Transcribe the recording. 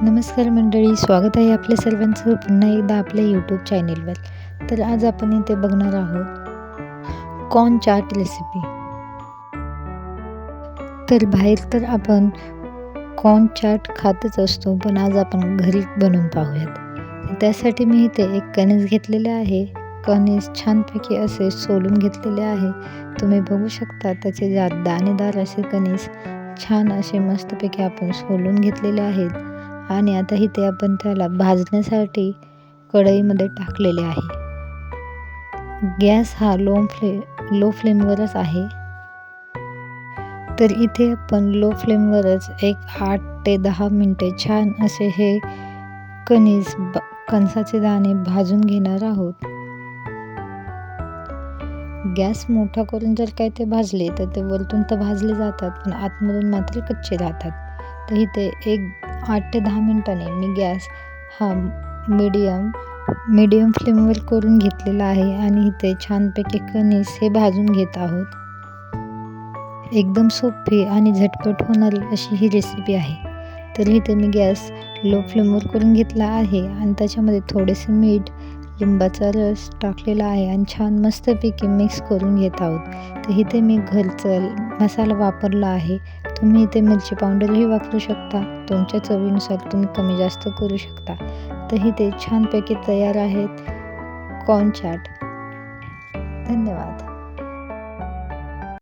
नमस्कार मंडळी, स्वागत आहे आपल्या सर्वांचं पुन्हा एकदा आपल्या यूट्यूब चॅनेलवर. तर आज आपण इथे बघणार आहोत कॉर्न चाट रेसिपी. तर बाहेर तर आपण कॉर्न चाट खातच असतो, पण आज आपण घरी बनवून पाहूयात. त्यासाठी मी इथे एक कणीस घेतलेले आहे. कणीस छानपैकी असे सोलून घेतलेले आहे. तुम्ही बघू शकता त्याचे दाणेदार असे कणीस छान असे मस्तपैकी आपण सोलून घेतलेले आहेत. आणि आता इथे आपण त्याला भाजण्यासाठी कढईमध्ये टाकलेले आहे. गॅस हा लो फ्लेमवरच आहे. तर इथे आपण लो फ्लेमवरच एक 8 ते 10 मिनटे छान असे हे कणसाचे दाणे भाजून घेणार आहोत. गॅस मोठा करून जर काय ते भाजले तर ते वरतून तर भाजले जातात, पण आतमधून मात्र कच्चे राहतात. तर इथे एक 8 ते 10 मिनिटांनी मी गॅस हा मीडियम फ्लेमवर करून घेतलेला आहे. आणि इथे छानपैकी कणीस हे भाजून घेत आहोत. एकदम सोपी आणि झटपट होणारी अशी ही रेसिपी आहे. तर इथे मी गॅस लो फ्लेमवर करून घेतला आहे आणि त्याच्यामध्ये थोडेसे मीठ, लिंबाचा रस टाकलेला आहे आणि छान मस्तपैकी मिक्स करून घेत आहोत. तर इथे मी घरचा मसाला वापरला आहे. तुम्ही इथे मिरची पावडरही वापरू शकता. तुमच्या चवीनुसार तुम्ही कमी जास्त करू शकता. तर इथे छानपैकी तयार आहेत कॉर्न चाट. धन्यवाद.